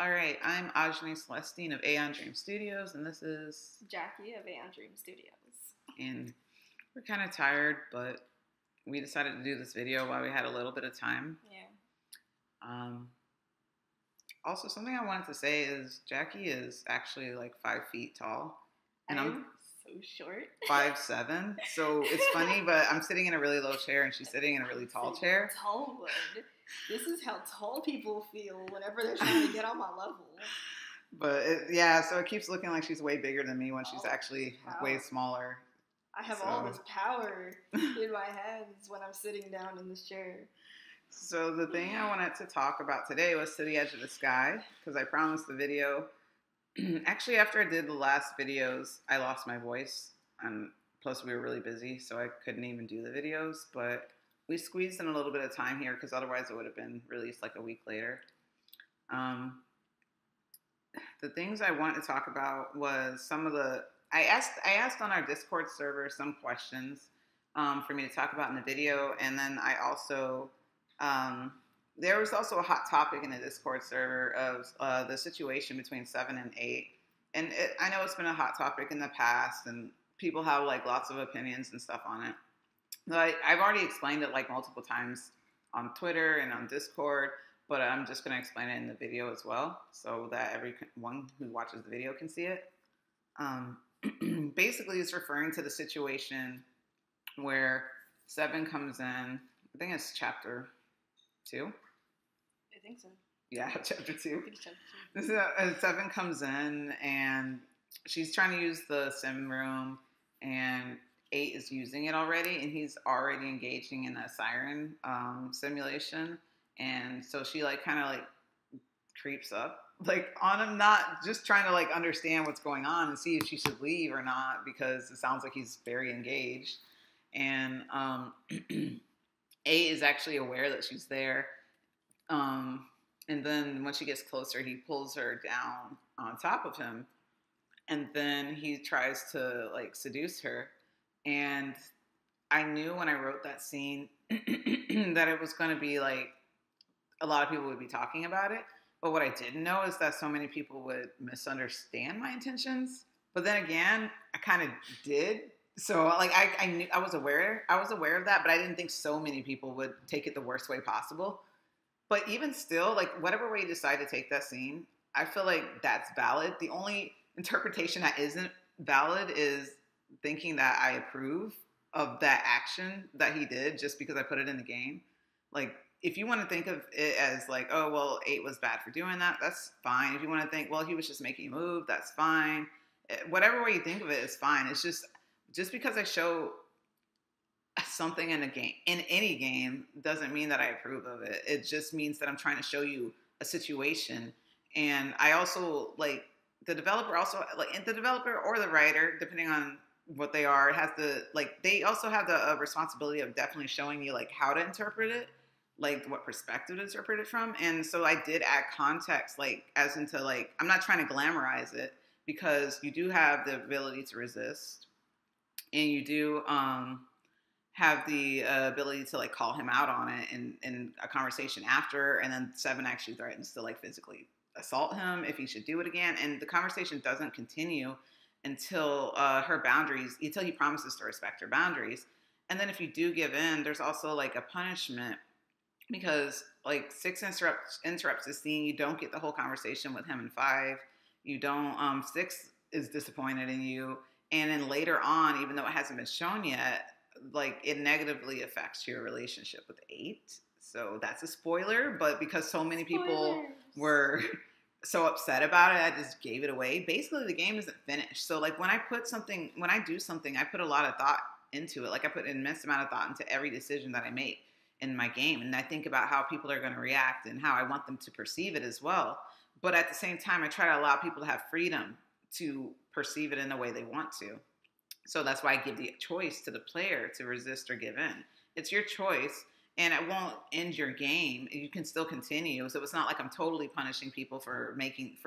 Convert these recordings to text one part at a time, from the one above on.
All right, I'm Ajane Celestine of Aeon Dream Studios, and this is, Jackie of Aeon Dream Studios. and we're kind of tired, but we decided to do this video while we had a little bit of time. Yeah. Um, Also, something I wanted to say is Jackie is actually like 5 feet tall, and I I'm am so short. 5'7". So it's funny, but I'm sitting in a really low chair, and she's sitting in a really tall chair. Tall wood. This is how tall people feel whenever they're trying to get on my level. But so it keeps looking like she's way bigger than me when she's actually way smaller. I have all this power in my hands when I'm sitting down in this chair. So the thing I wanted to talk about today was To the Edge of the Sky, because I promised the video. Actually, after I did the last videos, I lost my voice, and plus we were really busy, so I couldn't even do the videos, but we squeezed in a little bit of time here, because otherwise it would have been released like a week later. The things I wanted to talk about was some of the... I asked on our Discord server some questions for me to talk about in the video, and then I also... there was also a hot topic in the Discord server of the situation between 7 and 8. And I know it's been a hot topic in the past, and people have like lots of opinions and stuff on it. But I've already explained it like multiple times on Twitter and on Discord, but I'm just going to explain it in the video as well so that everyone who watches the video can see it. Basically, it's referring to the situation where 7 comes in. I think it's chapter 2. I think so. Yeah, chapter 2. I think it's chapter 2. 7 comes in and she's trying to use the sim room, and 8 is using it already, and he's already engaging in a Siren simulation, and so she like kind of like creeps up like on him, not just trying to like understand what's going on and see if she should leave or not, because it sounds like he's very engaged. And 8 is actually aware that she's there. And then when she gets closer, he pulls her down on top of him. And then he tries to like seduce her. And I knew when I wrote that scene that it was going to be like a lot of people would be talking about it. But what I didn't know is that so many people would misunderstand my intentions. But then again, I kind of did. So like I knew, I was aware of that, but I didn't think so many people would take it the worst way possible. But even still, like whatever way you decide to take that scene, I feel like that's valid. The only interpretation that isn't valid is thinking that I approve of that action that he did just because I put it in the game. Like if you want to think of it as like, oh well, 8 was bad for doing that, that's fine. If you want to think, well, he was just making a move, that's fine. Whatever way you think of it is fine. It's just because I show something in a game, in any game, doesn't mean that I approve of it. It just means that I'm trying to show you a situation. And I also like the developer or the writer, depending on what they are, has the like they also have the responsibility of definitely showing you like how to interpret it, like what perspective to interpret it from. And so I did add context, like as into like I'm not trying to glamorize it, because you do have the ability to resist. And you do have the ability to like call him out on it in a conversation after, and then 7 actually threatens to like physically assault him if he should do it again. And the conversation doesn't continue until until he promises to respect her boundaries. And then if you do give in, there's also like a punishment, because like 6 interrupts the scene. You don't get the whole conversation with him in 5. You don't. 6 is disappointed in you. And then later on, even though it hasn't been shown yet, like it negatively affects your relationship with 8. So that's a spoiler. But because so many people were so upset about it, I just gave it away. Basically, the game isn't finished. So like when I do something, I put a lot of thought into it. Like I put an immense amount of thought into every decision that I make in my game. And I think about how people are going to react and how I want them to perceive it as well. But at the same time, I try to allow people to have freedom to perceive it in the way they want to. So that's why I give the choice to the player to resist or give in. It's your choice, and it won't end your game. You can still continue. So it's not like I'm totally punishing people for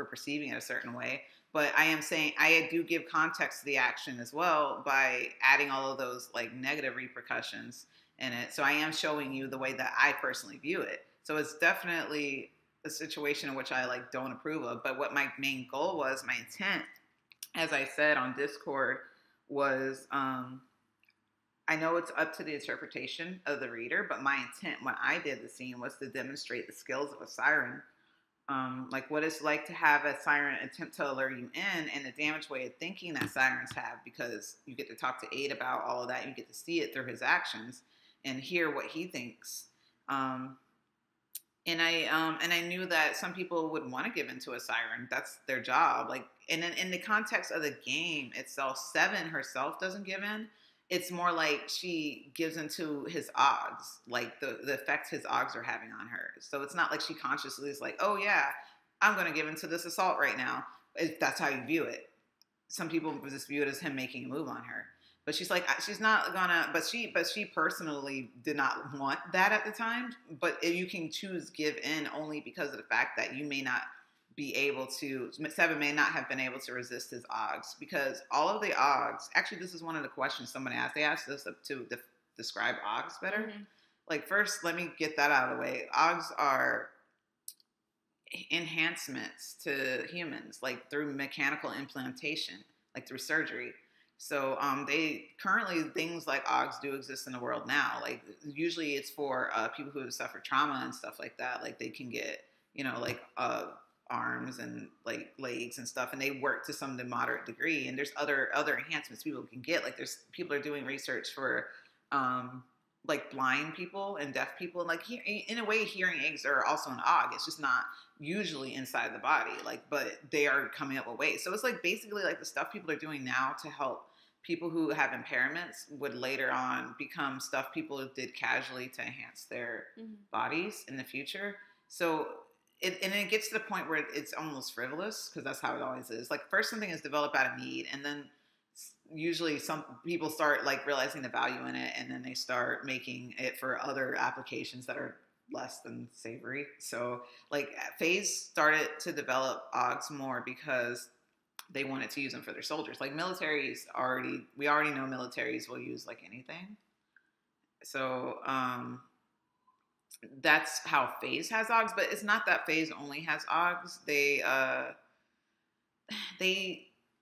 perceiving it a certain way. But I am saying I do give context to the action as well by adding all of those like negative repercussions in it. So I am showing you the way that I personally view it. So it's definitely a situation in which I like don't approve of. But what my main goal was, my intent, as I said on Discord, was I know it's up to the interpretation of the reader, but my intent when I did the scene was to demonstrate the skills of a siren, like what it's like to have a siren attempt to lure you in, and the damaged way of thinking that sirens have, because you get to talk to Aid about all of that. You get to see it through his actions and hear what he thinks. And I knew that some people would want to give into a siren. That's their job. Like, and in the context of the game itself, Seven herself doesn't give in. It's more like she gives into his augs, like the effect his augs are having on her. So it's not like she consciously is like, oh yeah, I'm going to give into this assault right now. If that's how you view it. Some people just view it as him making a move on her. But she's like, she's not gonna. But she personally did not want that at the time. But you can choose give in only because of the fact that you may not be able to. Seven may not have been able to resist his augs, because all of the augs. Actually, this is one of the questions somebody asked. They asked us to describe augs better. Mm-hmm. Like, first, let me get that out of the way. Augs are enhancements to humans, like through mechanical implantation, like through surgery. So they currently, things like augs do exist in the world now. Like usually it's for people who have suffered trauma and stuff like that. Like they can get, like arms and like legs and stuff, and they work to some moderate degree. And there's other enhancements people can get. Like there's people are doing research for like blind people and deaf people. And like in a way, hearing aids are also an aug. It's just not usually inside the body. Like, but they are coming up with ways. So it's like basically like the stuff people are doing now to help people who have impairments would later on become stuff people did casually to enhance their bodies in the future. So it gets to the point where it's almost frivolous, because that's how it always is. Like first something is developed out of need, and then usually some people start like realizing the value in it, and then they start making it for other applications that are less than savory. So like FaZe started to develop augs more because they wanted to use them for their soldiers. Like militaries we already know militaries will use like anything. So that's how FaZe has augs, but it's not that FaZe only has augs.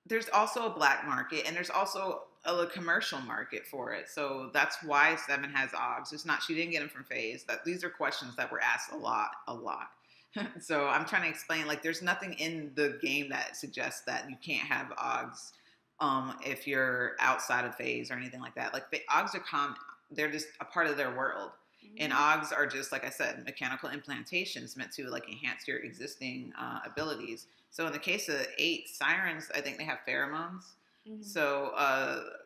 There's also a black market, and there's also a commercial market for it. So that's why Seven has augs. It's not, she didn't get them from FaZe. These are questions that were asked a lot. So I'm trying to explain, like, there's nothing in the game that suggests that you can't have augs if you're outside of FaZe or anything like that. Like, augs are common. They're just a part of their world. Mm-hmm. And augs are just, like I said, mechanical implantations meant to, like, enhance your existing abilities. So in the case of 8 sirens, I think they have pheromones. Mm-hmm. So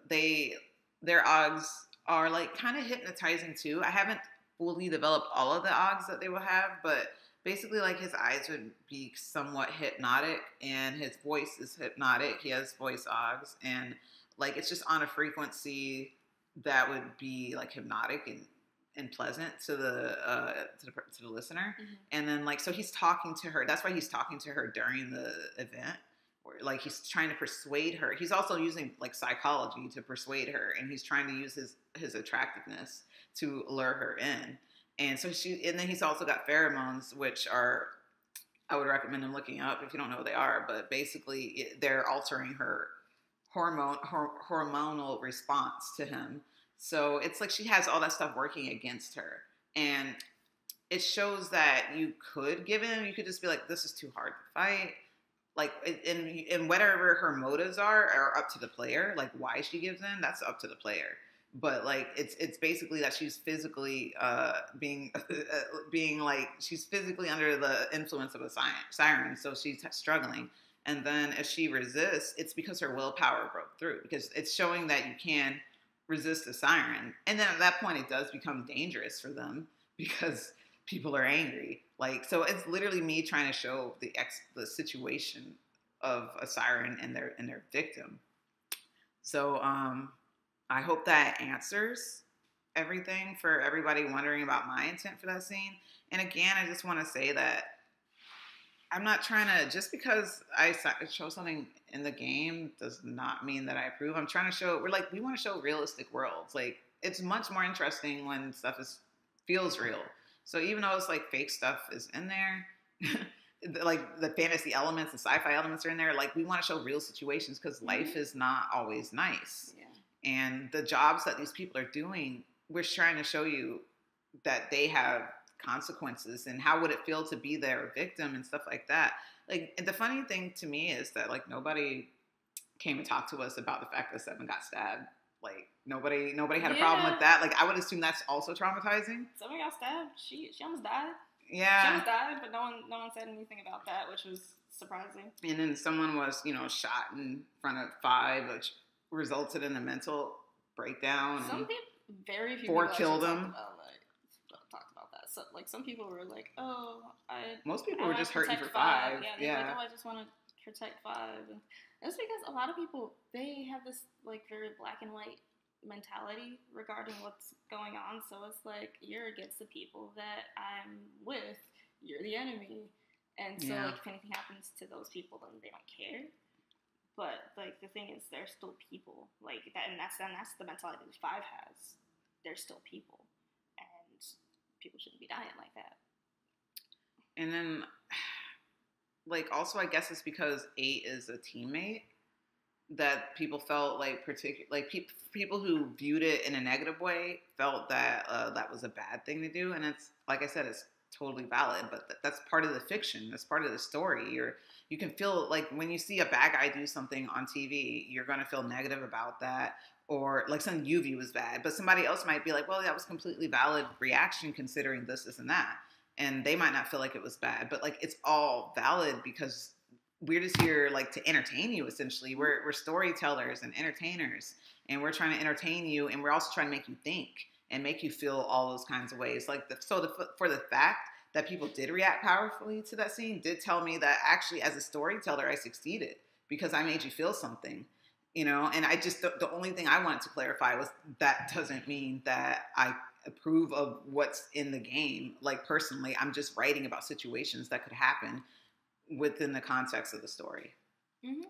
their augs are, like, kind of hypnotizing, too. I haven't fully developed all of the augs that they will have, but basically, like, his eyes would be somewhat hypnotic, and his voice is hypnotic. He has voice augs, and, like, it's just on a frequency that would be, like, hypnotic and pleasant to the listener. Mm-hmm. And then, like, so he's talking to her. That's why he's talking to her during the event, where, like, he's trying to persuade her. He's also using, like, psychology to persuade her, and he's trying to use his attractiveness to lure her in. And so and then he's also got pheromones, which are, I would recommend them looking up if you don't know what they are, but basically they're altering her hormonal response to him. So it's like she has all that stuff working against her. And it shows that you could give in. You could just be like, this is too hard to fight. Like, and whatever her motives are up to the player. Like, why she gives in, that's up to the player. But like it's basically that she's physically being like, she's physically under the influence of a siren, so she's struggling. And then if she resists, it's because her willpower broke through, because it's showing that you can resist a siren. And then at that point, it does become dangerous for them because people are angry. Like, so it's literally me trying to show the situation of a siren and their victim. So I hope that answers everything for everybody wondering about my intent for that scene. And again, I just want to say that I'm not trying to, just because I show something in the game does not mean that I approve. I'm trying to show, we want to show realistic worlds. Like, it's much more interesting when stuff feels real. So even though it's like fake stuff is in there, like the fantasy elements and sci-fi elements are in there. Like we want to show real situations because life is not always nice. Yeah. And the jobs that these people are doing, we're trying to show you that they have consequences and how would it feel to be their victim and stuff like that. Like, and the funny thing to me is that like nobody came and talked to us about the fact that Seven got stabbed. Like nobody had a problem with that. Like I would assume that's also traumatizing. Seven got stabbed. She almost died. Yeah. She almost died, but no one said anything about that, which was surprising. And then someone was, shot in front of 5, which resulted in a mental breakdown. Very few four people killed him. Talked about that. So like some people were like, "Oh, most people were just hurting for 5." 5. Yeah, like, "Oh, I just want to protect 5." And that's because a lot of people they have this like very black and white mentality regarding what's going on. So it's like you're against the people that I'm with. You're the enemy, and so like if anything happens to those people, then they don't care. But like the thing is, they're still people. Like that, and that's the mentality that 5 has. They're still people, and people shouldn't be dying like that. And then, like, also, I guess it's because 8 is a teammate that people felt like people who viewed it in a negative way felt that that was a bad thing to do. And it's like I said, it's totally valid, but that's part of the fiction. That's part of the story. You can feel like when you see a bad guy do something on TV, you're going to feel negative about that. Or like something you view as bad, but somebody else might be like, well, that was completely valid reaction considering this and that. And they might not feel like it was bad, but like it's all valid because we're just here like to entertain you. Essentially, we're storytellers and entertainers, and we're trying to entertain you, and we're also trying to make you think and make you feel all those kinds of ways. Like for the fact that people did react powerfully to that scene did tell me that actually as a storyteller I succeeded because I made you feel something. And I just, the only thing I wanted to clarify was that doesn't mean that I approve of what's in the game. Like personally, I'm just writing about situations that could happen within the context of the story. Mm-hmm.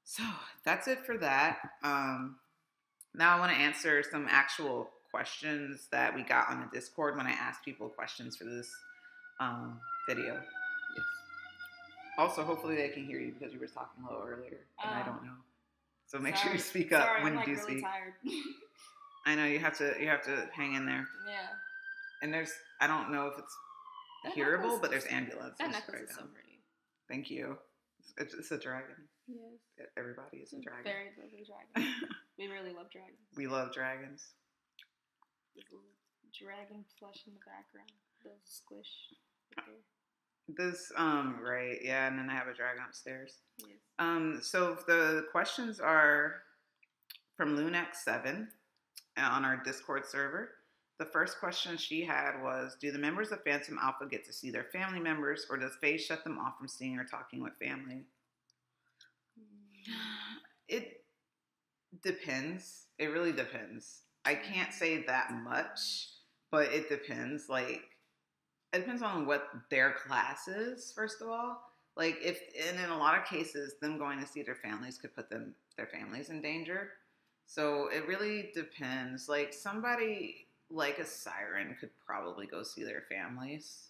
So that's it for that. Now I want to answer some actual questions that we got on the Discord when I asked people questions for this video. Yes. Also, hopefully they can hear you because you were talking low earlier, and I don't know. So make sure you speak up when I'm you do really speak. Tired. I know you have to hang in there. Yeah. And I don't know if it's hearable, but there's ambulances. That necklace is so pretty. Thank you. It's a dragon. Yes. Everybody is a dragon. Very lovely dragon. We really love dragons. We love dragons. There's a little dragon plush in the background. The squish right there. This, right, yeah, and then I have a dragon upstairs. Yes. So the questions are from Lunex7 on our Discord server. The first question she had was, do the members of Phantom Alpha get to see their family members, or does Faye shut them off from seeing or talking with family? It depends. It really depends. I can't say that much, but it depends. Like, it depends on what their class is, first of all. Like, and in a lot of cases, them going to see their families could put their families in danger. So it really depends. Like, somebody like a Siren could probably go see their families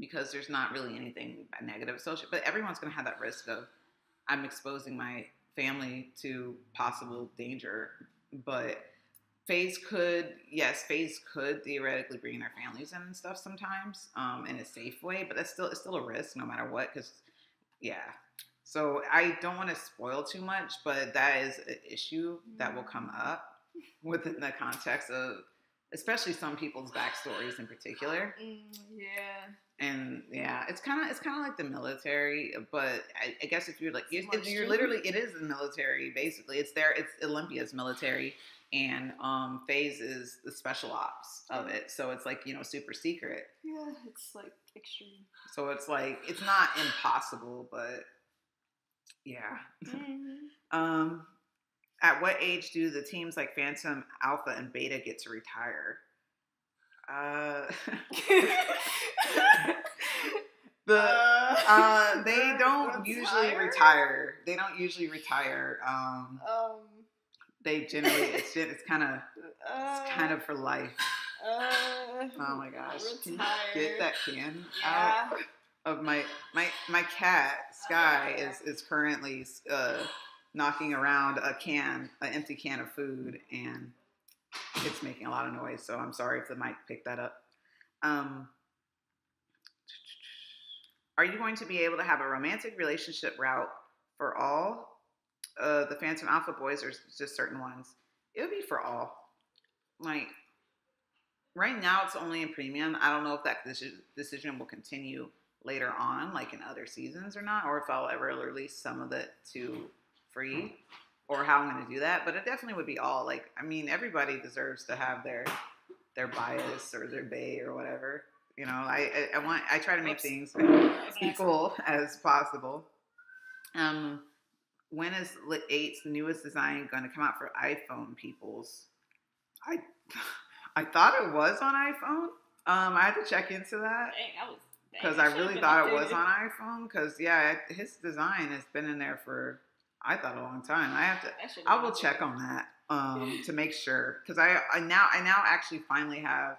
because there's not really anything negative associated. But everyone's going to have that risk of, I'm exposing my family to possible danger. But Faze could theoretically bring their families in and stuff sometimes in a safe way, but it's still a risk no matter what. Because so I don't want to spoil too much, but that is an issue that will come up within the context of especially some people's backstories in particular. Yeah. And it's kind of like the military, but I guess if you're like if you're literally, it is the military basically. It's Olympia's military. And Faze is the special ops of it. So it's like, super secret. Yeah, it's like extreme. So it's like, it's not impossible, but yeah. Mm-hmm. At what age do the teams like Phantom, Alpha, and Beta get to retire? They don't usually retire. They don't usually retire. They generally it's kind of for life. Oh my gosh! Retire. Can you get that can out? of my cat Sky is currently knocking around an empty can of food, and it's making a lot of noise. So I'm sorry if the mic picked that up. Um, are you going to be able to have a romantic relationship route for all the Phantom Alpha boys, or just certain ones? It would be for all. Like right now, it's only in premium. I don't know if that decision will continue later on, like in other seasons or not, or if I'll ever release some of it to free, or how I'm going to do that. But it definitely would be all. Like, I mean, everybody deserves to have their bias or their bay or whatever. You know, I try to make things equal as possible. Um, when is Lit 8's newest design going to come out for iPhone peoples? I I thought it was on iPhone. I had to check into that because I really thought it was on iPhone. Because yeah, his design has been in there for I thought a long time. I will check on that to make sure because I now actually finally have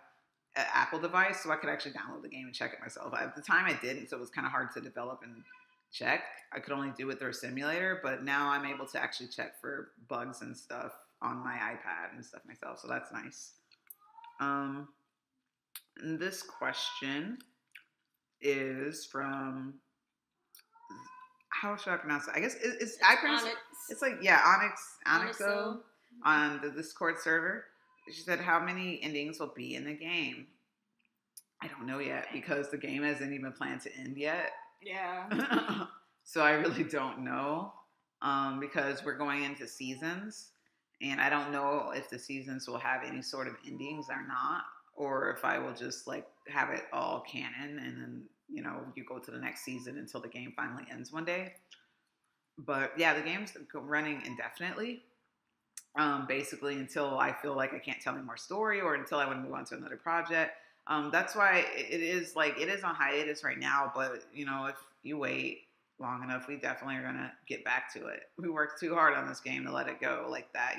an Apple device, so I could actually download the game and check it myself. At the time, I didn't, so it was kind of hard to develop and check. I could only do it through a simulator, but now I'm able to actually check for bugs and stuff on my iPad and stuff myself, so that's nice. And this question is from how should I pronounce it? I guess I pronounce it. It's like Onyxo on the Discord server. She said, "How many endings will be in the game?" I don't know yet because the game hasn't even planned to end yet. Yeah. So I really don't know because we're going into seasons, and I don't know if the seasons will have any sort of endings or not, or if I will just like have it all canon and then you go to the next season until the game finally ends one day. But yeah, the game's running indefinitely. Basically until I feel like I can't tell any more story or until I want to move on to another project. That's why it is on hiatus right now, but if you wait long enough, we definitely are going to get back to it. We worked too hard on this game to let it go like that.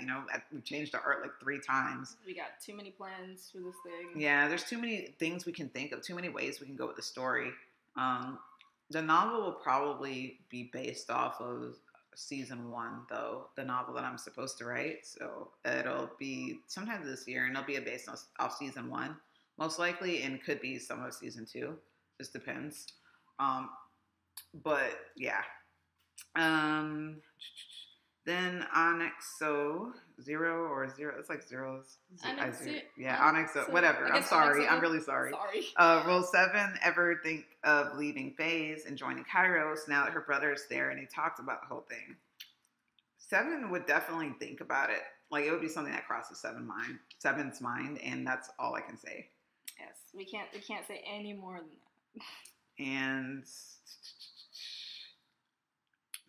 We changed the art like 3 times. We got too many plans for this thing. Yeah, there's too many things we can think of, too many ways we can go with the story. The novel will probably be based off of season 1, though, the novel that I'm supposed to write. So it'll be sometime this year, and it'll be based off season 1, most likely, and could be some of season 2. Just depends. But yeah. Then Onyxo Zero or Zero. It's like zeros. Onyxo. Whatever. I'm sorry. I'm really sorry. Will 7 ever think of leaving FaZe and joining Kairos now that her brother's there and they talked about the whole thing? 7 would definitely think about it. Like it would be something that crosses 7's mind, and that's all I can say. Yes, we can't say any more than that. And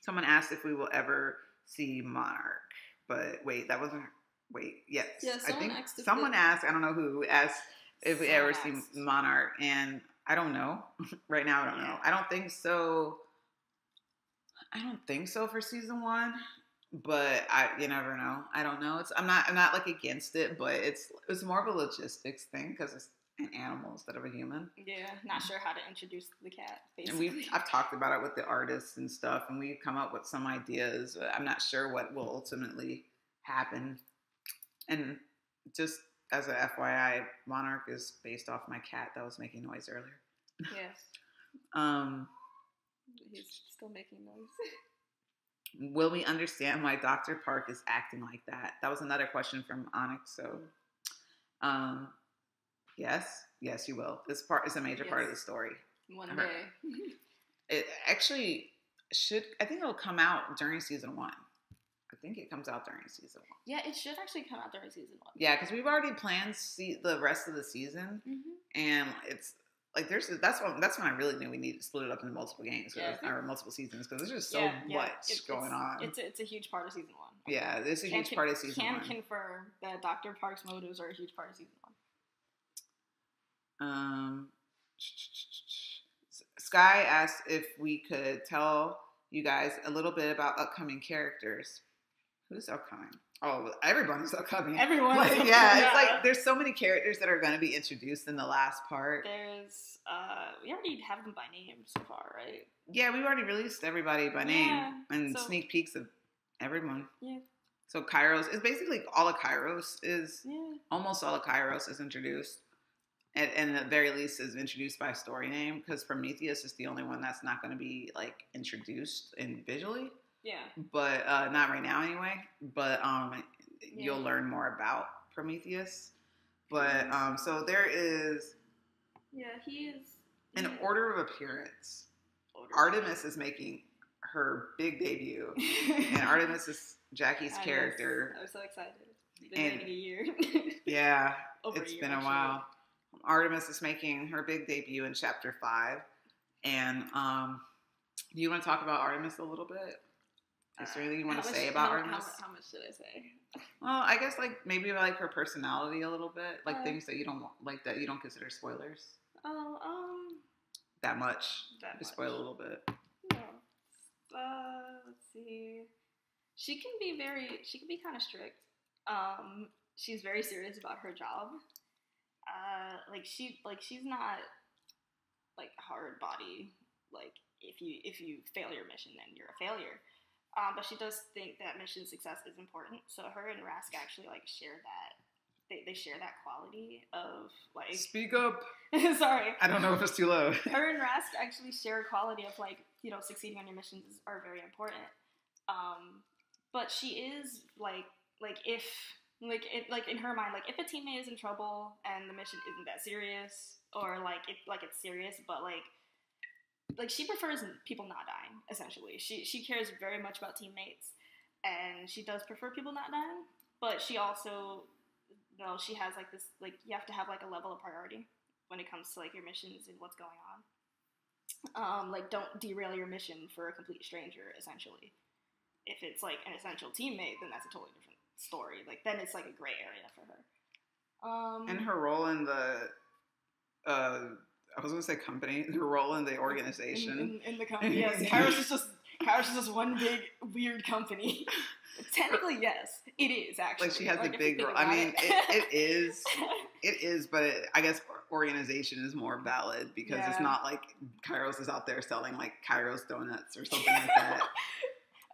someone asked if we will ever see Monarch, but wait, that wasn't. Wait, yes, yeah, I think someone asked. I don't know who asked if we ever see Monarch, and I don't know. Right now, I don't know. I don't think so. I don't think so for season 1, but you never know. I don't know. I'm not like against it, but it's more of a logistics thing because it's an animal instead of a human. Yeah, not sure how to introduce the cat, basically. And I've talked about it with the artists and stuff, and we've come up with some ideas. But I'm not sure what will ultimately happen. And just as a FYI, Monarch is based off my cat that was making noise earlier. Yes. He's still making noise. Will we understand why Dr. Park is acting like that? That was another question from Onyx. So, yes, you will. This part is a major part of the story. One day. It actually should. I think it'll come out during season 1. I think it comes out during season 1. Yeah, it should actually come out during season 1. Yeah, because we've already planned the rest of the season, and it's like that's when I really knew we needed to split it up into multiple games or multiple seasons because there's just so much going on. It's a huge part of season 1. Yeah, it's a huge part of season 1. Can confirm that Dr. Park's motives are a huge part of season 1. Sky asked if we could tell you guys a little bit about upcoming characters. Who's upcoming? Oh, everybody's upcoming. Everyone's like, upcoming, yeah, yeah. it's like there's so many characters that are going to be introduced in the last part. There's we already have them by name so far, right? Yeah, we've already released everybody by name and so- sneak peeks of everyone. Yeah. So Kairos is basically all of Kairos is Yeah. almost all of Kairos is introduced. And at the very least is introduced by story name, because Prometheus is the only one that's not going to be like introduced in visually. Yeah. But not right now anyway. But you'll learn more about Prometheus. But so there is. Yeah, he is. In order of appearance, Artemis is making her big debut, and Artemis is Jackie's character. I'm so excited. It's been like a year. Yeah, Over it's a year, been a while. Artemis is making her big debut in chapter 5, and do you want to talk about Artemis a little bit? Is there anything you want to say about Artemis? How much should I say? Well, I guess like maybe like her personality a little bit, like things that you don't like that you don't consider spoilers. Oh, that much. Just spoil a little bit. Yeah. Let's see. She can be kind of strict. She's very serious about her job. She's not like hard body. Like if you fail your mission, then you're a failure. But she does think that mission success is important. So her and Rask actually like share that. They share that quality of like. Speak up. Sorry. I don't know if it's too low. Her and Rask actually share a quality of like succeeding on your missions are very important. But she is like if. Like in her mind, like if a teammate is in trouble and the mission isn't that serious, or it's serious, but like she prefers people not dying. Essentially, she cares very much about teammates, and she does prefer people not dying. But she also, she has like this, like you have to have like a level of priority when it comes to like your missions and what's going on. Like don't derail your mission for a complete stranger. Essentially, if it's like an essential teammate, then that's a totally different story. Like then it's like a gray area for her. And her role in the I was gonna say company. Her role in the organization. In the company, yes. Kairos is just one big weird company. Technically, yes, it is actually. Like she has a big role. I mean, it is, but I guess organization is more valid because it's not like Kairos is out there selling like Kairos donuts or something like that.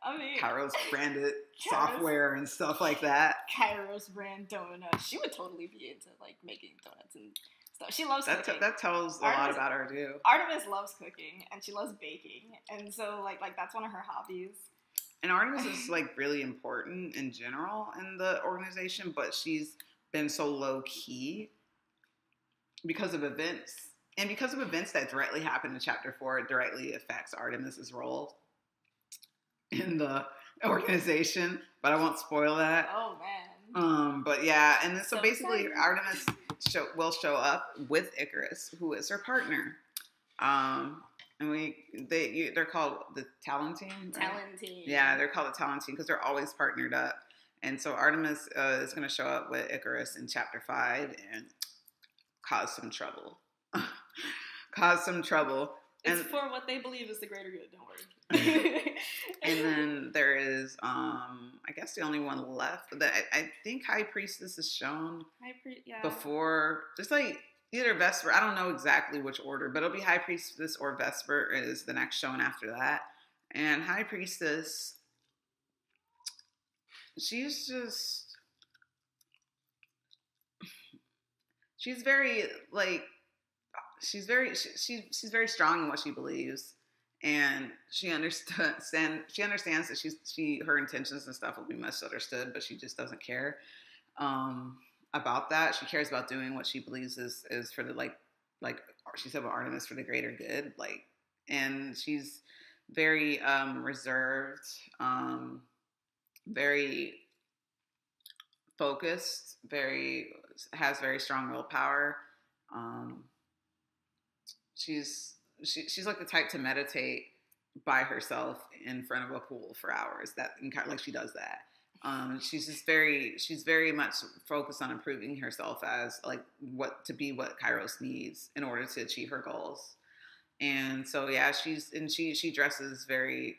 I mean, Kairos branded software and stuff like that. Kairos brand donuts. She would totally be into like making donuts and stuff. She loves cooking. That tells a lot about her too. Artemis loves cooking and she loves baking, and so like that's one of her hobbies. And Artemis is like really important in general in the organization, but she's been so low key because of events. And because of events that directly happen in chapter 4, it directly affects Artemis's role in the organization, but I won't spoil that. Oh man. But yeah, and then so basically exciting. Artemis will show up with Icarus, who is her partner. And they're called the Talon Team. Right? Talon Team. Yeah, they're called the Talon Team because they're always partnered up. And so Artemis is going to show up with Icarus in chapter 5 and cause some trouble. It's for what they believe is the greater good, don't worry. And then there is, I guess the only one left. I think High Priestess is shown before, just like either Vesper. I don't know exactly which order, but it'll be High Priestess or Vesper is the next shown after that. And High Priestess, she's very strong in what she believes, and she understands that her intentions and stuff will be misunderstood, but she just doesn't care about that. She cares about doing what she believes is for the like she said with Artemis, for the greater good. And she's very reserved, very focused, has very strong willpower. She's like the type to meditate by herself in front of a pool for hours. She does that. She's very much focused on improving herself as like what Kairos needs in order to achieve her goals. And so yeah, she dresses very.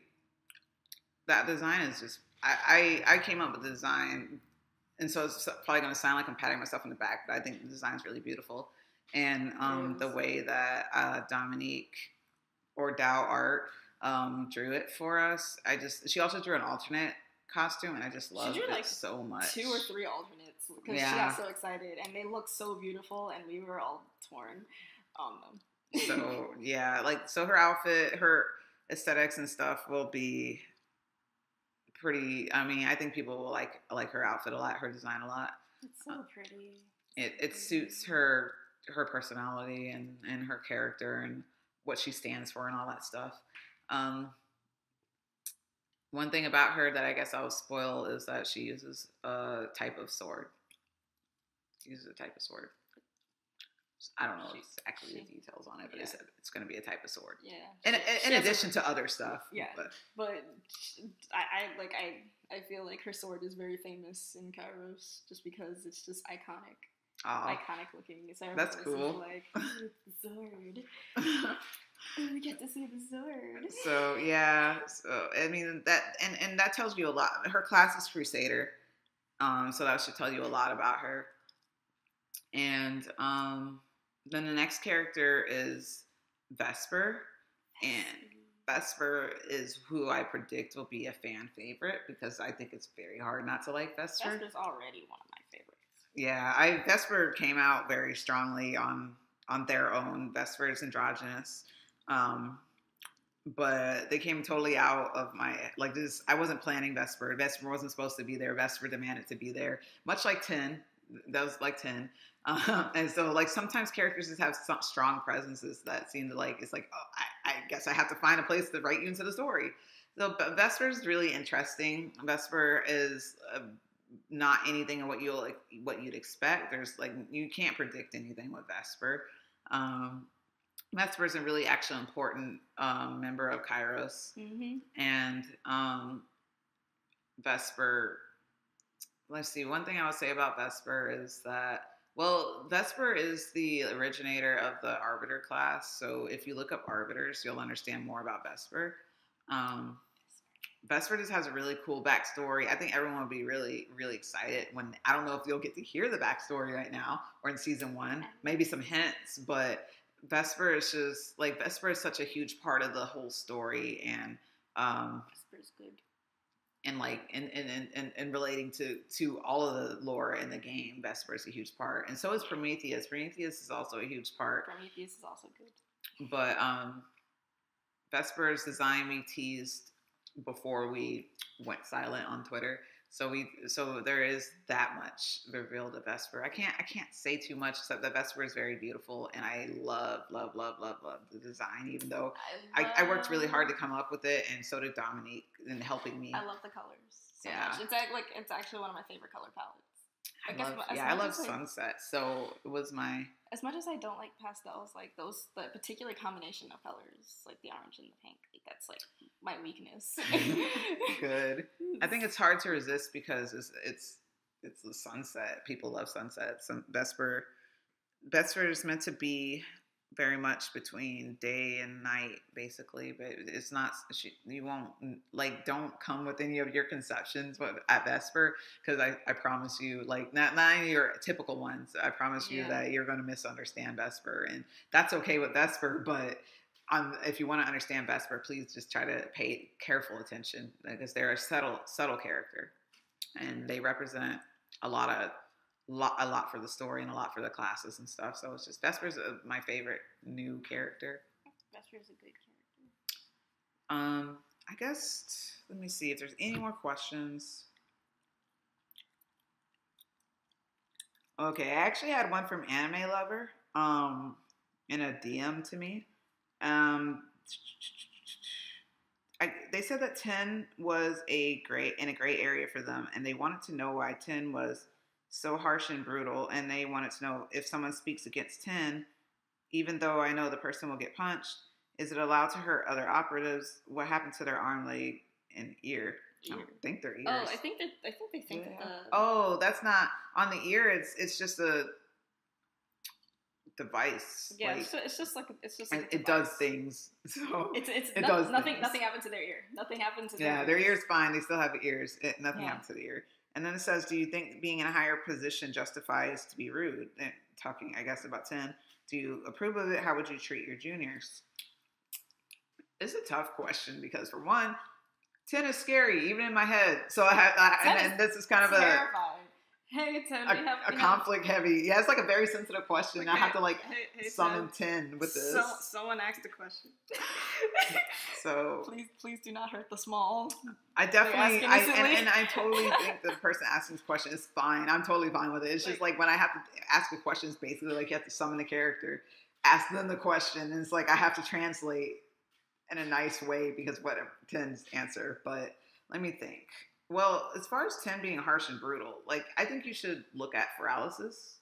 That design is just I came up with the design, and so it's probably going to sound like I'm patting myself on the back, but I think the design's really beautiful. And the way that Dominique or Dow Art drew it for us, she also drew an alternate costume, and I just loved it like so much. 2 or 3 alternates because she got so excited, and they looked so beautiful, and we were all torn on them. So yeah, so her outfit, her aesthetics and stuff will be pretty. I mean, I think people will like her outfit a lot, her design a lot. It's so pretty. It suits her personality and her character and what she stands for and all that stuff. One thing about her that I guess I will spoil is that she uses a type of sword. She uses a type of sword. I don't know exactly the details on it, but it's going to be a type of sword. Yeah. In addition to other stuff. Yeah. But I feel like her sword is very famous in Kairos just because it's just iconic. Iconic looking. So that's cool. Like, the sword. We get to see the sword. So yeah. So I mean that and that tells you a lot. Her class is Crusader. So that should tell you a lot about her. And then the next character is Vesper, and Vesper is who I predict will be a fan favorite because I think it's very hard not to like Vesper. Vesper's already one of my favorites. Yeah, Vesper came out very strongly on their own. Vesper is androgynous, but they came totally out of my this. I wasn't planning Vesper. Vesper wasn't supposed to be there. Vesper demanded to be there, much like 10. That was like 10. And so sometimes characters just have some strong presences that seem to it's like, oh, I guess I have to find a place to write you into the story. So Vesper is really interesting. Vesper is not anything of what you'd expect. There's you can't predict anything with Vesper. Vesper is a really actually important member of Kairos. Mm-hmm. And Vesper, let's see, one thing I would say about Vesper is that, Vesper is the originator of the Arbiter class. So if you look up Arbiters, you'll understand more about Vesper. Vesper just has a really cool backstory. I think everyone will be really, really excited when, I don't know if you'll get to hear the backstory right now or in season 1, maybe some hints, but Vesper is just, Vesper is such a huge part of the whole story, and Vesper's good. And and relating to all of the lore in the game, Vesper is a huge part, and so is Prometheus. Prometheus is also a huge part. Prometheus is also good. But Vesper's design we teased before we went silent on Twitter. So there is that much revealed of Vesper. I can't say too much except that Vesper is very beautiful, and I love the design. Even though I worked really hard to come up with it, and so did Dominique in helping me. I love the colors so much. It's actually one of my favorite color palettes. I love sunset. So it was my. As much as I don't like pastels, the particular combination of colors, the orange and the pink, that's my weakness. Good. I think it's hard to resist because it's the sunset. People love sunsets. Vesper is meant to be very much between day and night, basically, but it's not. You won't don't come with any of your conceptions at Vesper, because I promise you, not any of your typical ones. I promise you that you're going to misunderstand Vesper, and that's okay with Vesper. But if you want to understand Vesper, please just try to pay careful attention, because they're a subtle character, and they represent a lot for the story and a lot for the classes and stuff. So it's just Vesper's my favorite new character. Vesper's a good character. I guess let me see if there's any more questions. Okay, I actually had one from Anime Lover in a DM to me. They said that 10 was in a gray area for them, and they wanted to know why 10 was so harsh and brutal, and they wanted to know if someone speaks against 10, even though I know the person will get punched, is it allowed to hurt other operatives? What happened to their arm, leg, and ear? I don't think their ears. Oh, I think they think Oh, that's not on the ear. It's just device. Yeah, like, it's just like a it does things. So it does nothing. things. Nothing happened to their ear. Nothing happened to Yeah, their ear's fine. They still have ears. Nothing Yeah. happens to the ear. And then it says, do you think being in a higher position justifies to be rude? And talking, I guess, about 10. Do you approve of it? How would you treat your juniors? It's a tough question because, for one, 10 is scary, even in my head. So and this is kind of terrifying. Hey, 10, a conflict heavy. Yeah, it's like a very sensitive question. Like, I have to hey, summon 10 with this. Someone asked a question. So please do not hurt the small. I definitely, I totally think the person asking this question is fine. I'm totally fine with it. It's just like when I have to ask a question, it's basically like you have to summon a character, ask them the question, and it's like I have to translate in a nice way because what 10's answer. But let me think. Well, as far as 10 being harsh and brutal, like, I think you should look at paralysis,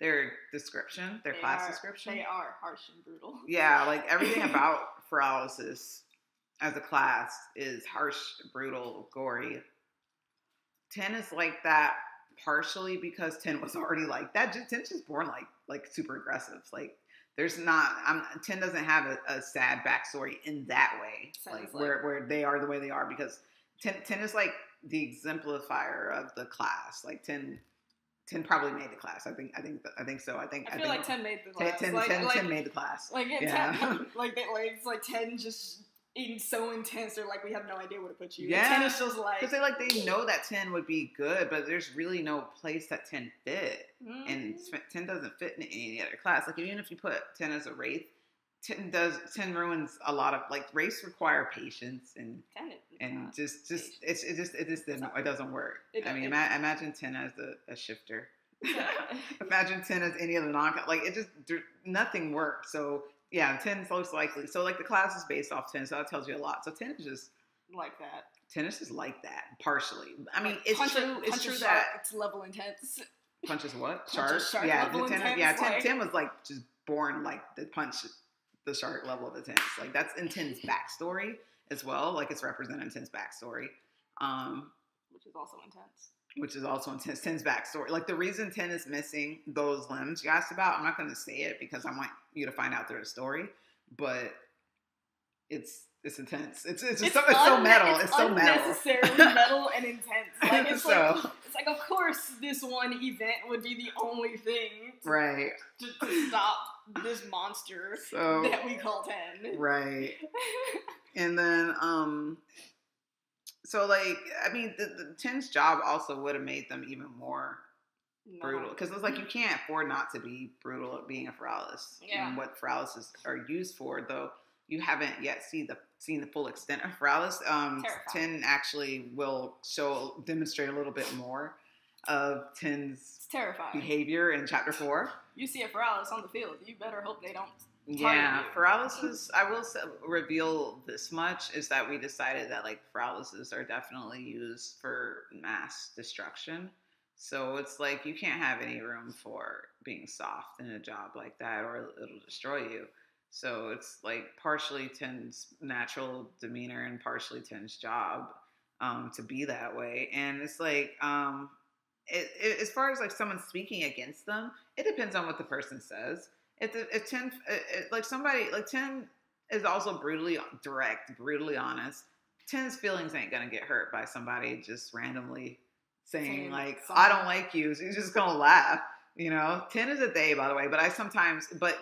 their description, their class description. They are harsh and brutal. Yeah, like everything about paralysis as a class is harsh, brutal, gory. 10 is like that partially because 10 was already like that. 10's just born like super aggressive. Like, there's not, 10 doesn't have a sad backstory in that way. Like where they are the way they are, because 10 is like the exemplifier of the class. Like 10 probably made the class. I think so. I feel like 10 made the class. 10 made the class. Like, yeah. 10, it's like 10 just being so intense. They're like, we have no idea where to put you. Yeah. 10 is just like, because they know that 10 would be good, but there's really no place that 10 fit, and 10 doesn't fit in any other class. Like, even if you put 10 as a wraith, 10 ruins a lot of, like, wraiths require patience and it doesn't work. I mean, imagine 10 as a shifter. Imagine 10 as any other like, nothing works. So yeah, 10 is most likely. So, like, the class is based off 10, so that tells you a lot. So 10 is just like that. 10 is just like that, partially. I mean, it's true that it's level intense. Punches what? Shark? Yeah, 10 was like just born like the punch the shark level of intense. Like, that's in 10's backstory as well. Like, it's represented in 10's backstory. Which is also intense. 10's backstory. Like, the reason 10 is missing those limbs you asked about, I'm not going to say it because I want you to find out their story, but it's intense. It's so metal. It's so metal. Unnecessarily metal and intense. Like, it's like, of course, this one event would be the only thing to stop this monster that we call 10. Right. And then, so, like, I mean, the 10's job also would have made them even more brutal. Because it's like, you can't afford not to be brutal at being a Feralis. Yeah. And what Feralises are used for, though you haven't yet seen the full extent of Feralis. 10 actually will demonstrate a little bit more of 10's behavior in chapter 4. You see a Feralis on the field, you better hope they don't. Yeah, Feralises, I will reveal this much, is that we decided that, like, Feralises are definitely used for mass destruction. So it's like, you can't have any room for being soft in a job like that, or it'll destroy you. So it's like partially 10's natural demeanor and partially 10's job to be that way. And it's like, as far as, like, someone speaking against them, it depends on what the person says. If 10, like, somebody, like, 10 is also brutally direct, brutally honest. 10's feelings ain't gonna get hurt by somebody just randomly saying like, I don't like you. So he's just gonna laugh, you know. 10 is a they, by the way, but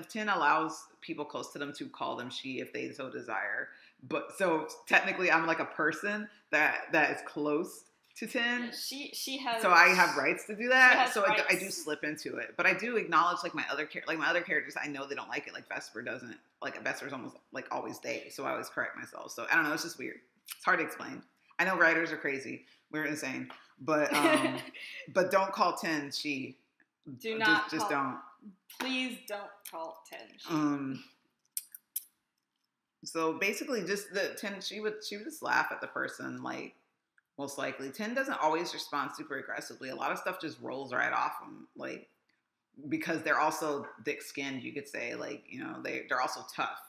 10 allows people close to them to call them she if they so desire. But so technically, I'm like a person that is close to 10. She has. So I have rights to do that. So I do slip into it, but I do acknowledge, like, my other characters. I know they don't like it. Like, Vesper doesn't. Like, Vesper's almost like always they. So I always correct myself. So I don't know. It's just weird. It's hard to explain. I know writers are crazy. We're insane. But but don't call 10 she. Do not. Just don't. Please don't call 10 she. So basically, just the 10. She would just laugh at the person, like. Most likely. 10 doesn't always respond super aggressively. A lot of stuff just rolls right off them, like, because they're also thick-skinned, you could say. Like, you know, they're also tough.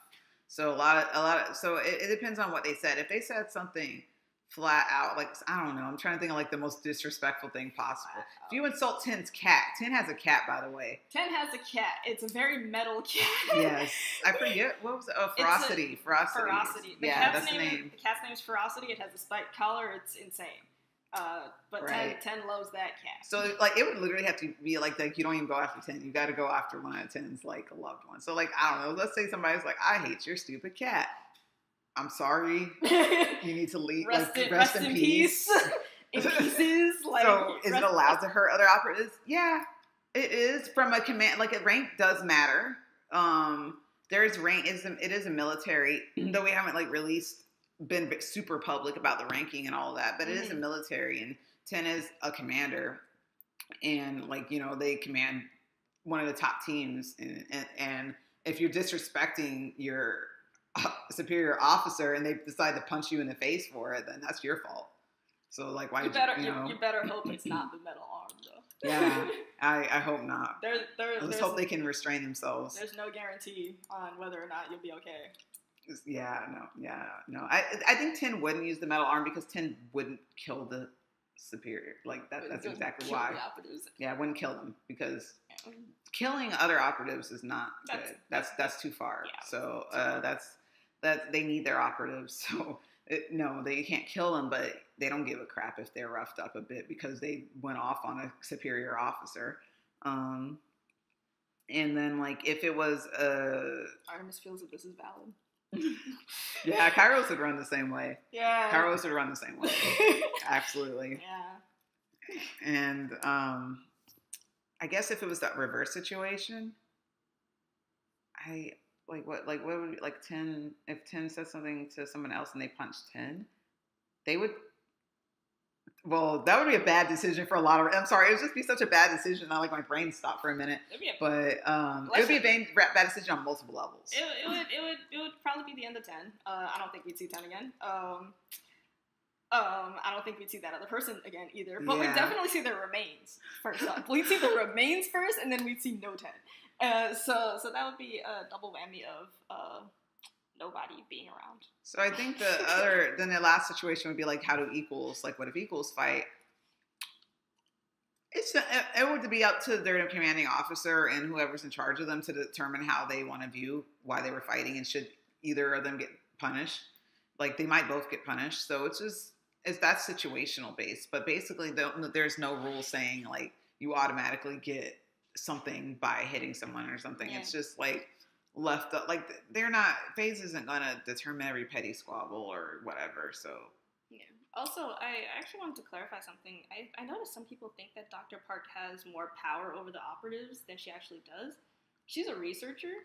So a lot of so it depends on what they said. If they said something flat out, like, I don't know. I'm trying to think of like the most disrespectful thing possible. If you insult Ten's cat, Ten has a cat, by the way. Ten has a cat. It's a very metal cat. Yes, I forget what was it? Oh, Ferocity. Ferocity. Yeah, that's the name. The cat's name is Ferocity. It has a spiked collar. It's insane. But Right. Ten loves that cat. So like it would literally have to be like you don't even go after 10. You got to go after one of 10's like a loved one. So like I don't know. Let's say somebody's like, I hate your stupid cat. I'm sorry. You need to leave. Rest in peace. In pieces. Like, so is it allowed to hurt other operatives? Yeah, it is. From a command, like a rank does matter. There is rank. It is a military, though we haven't like been super public about the ranking and all of that. But it is a military, and 10 is a commander, and like they command one of the top teams, and if you're disrespecting your superior officer and they decide to punch you in the face for it, then that's your fault. So like, why you better hope it's not the metal arm though. Yeah, I hope not. Let's hope they can restrain themselves. There's no guarantee on whether or not you'll be okay. Yeah, no. I think 10 wouldn't use the metal arm because 10 wouldn't kill the superior. Like that's exactly why. Yeah, wouldn't kill them because killing other operatives is not good. That's too far. Yeah, so that's they need their operatives. So no, they can't kill them, but they don't give a crap if they're roughed up a bit because they went off on a superior officer. And then like if it was Artemis feels that this is valid. Yeah, Kairos would run the same way. Yeah, Kairos would run the same way. Absolutely. Yeah. And I guess if it was that reverse situation, what would like 10 if 10 said something to someone else and they punched 10, they would. Well, that would be a bad decision for a lot of. I'm sorry, it would just be such a bad decision. Not like my brain stopped for a minute. It would be a bad decision on multiple levels. It would probably be the end of 10. I don't think we'd see 10 again. I don't think we'd see that other person again either. But we'd definitely see their remains first up. We'd see the remains first, and then we'd see no 10. So that would be a double whammy of nobody being around. So I think then the last situation would be like, how do equals, like what if equals fight? It would be up to their commanding officer and whoever's in charge of them to determine how they want to view why they were fighting and should either of them get punished. Like they might both get punished. So that's situational based. But basically there's no rule saying like you automatically get something by hitting someone or something. Yeah. It's just like left up, like FaZe isn't gonna determine every petty squabble or whatever. So yeah. Also, I actually wanted to clarify something. I noticed some people think that Dr. Park has more power over the operatives than she actually does. She's a researcher,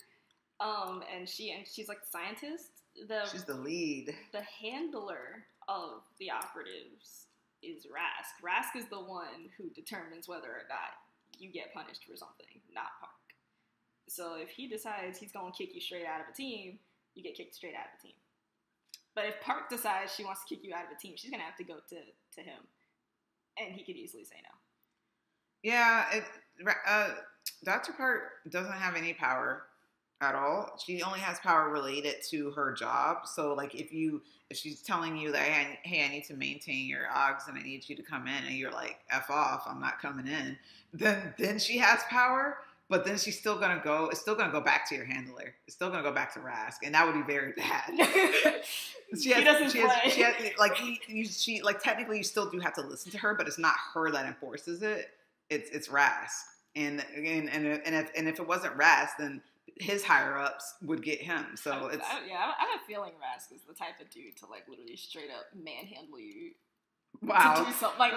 and she's like the scientist. She's the lead. The handler of the operatives is Rask. Rask is the one who determines whether or not you get punished for something, not Park. So if he decides he's going to kick you straight out of a team, you get kicked straight out of the team. But if Park decides she wants to kick you out of a team, she's going to have to go to him. And he could easily say no. Yeah, Dr. Park doesn't have any power at all. She only has power related to her job. So like if she's telling you that, hey, I need to maintain your augs and I need you to come in, and you're like, F off, I'm not coming in, then she has power. But then it's still gonna go back to your handler. It's still gonna go back to Rask, and that would be very bad. Technically you still do have to listen to her, but it's not her that enforces it. It's Rask. And if it wasn't Rask, then his higher ups would get him. So I have a feeling Rask is the type of dude to like literally straight up manhandle you. Wow. To do something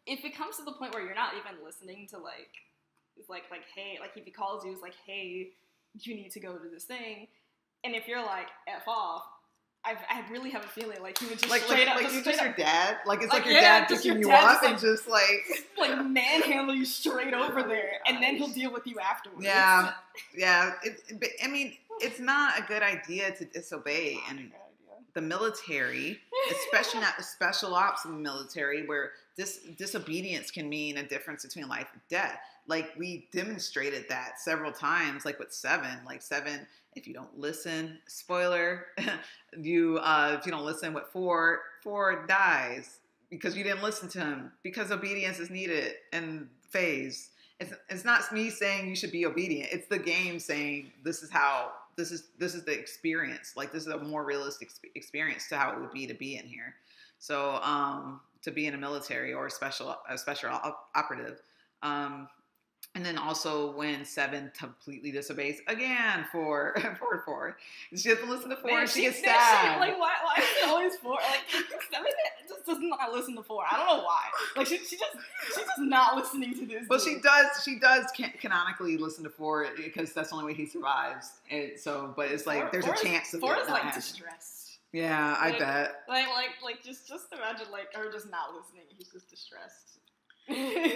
if it comes to the point where you're not even listening to hey, like if he calls you, it's like, hey, you need to go to this thing, and if you're like F off, I really have a feeling like he would just straight up your dad, like it's like your dad picking you up and just like manhandle you straight over there, and then he'll deal with you afterwards. Yeah. I mean, it's not a good idea to disobey, and the military especially not the special ops in the military, where disobedience can mean a difference between life and death. Like, we demonstrated that several times, like with Seven. Like, Seven, if you don't listen, spoiler, you if you don't listen, what four dies because you didn't listen to him, because obedience is needed in phase. It's not me saying you should be obedient. It's the game saying this is the experience. Like, this is a more realistic experience to how it would be to be in here. So to be in a military or a special operative. And then also when Seven completely disobeys again for four. She doesn't listen to four. Man, and she gets sad. Like, why is it always four? Like, Seven just does not listen to four. I don't know why. Like, she's just not listening to this. Well, she does canonically listen to four because that's the only way he survives. But it's like there's a chance of four is like happening. distressed. Yeah, I bet. Like just imagine like her just not listening. He's just distressed.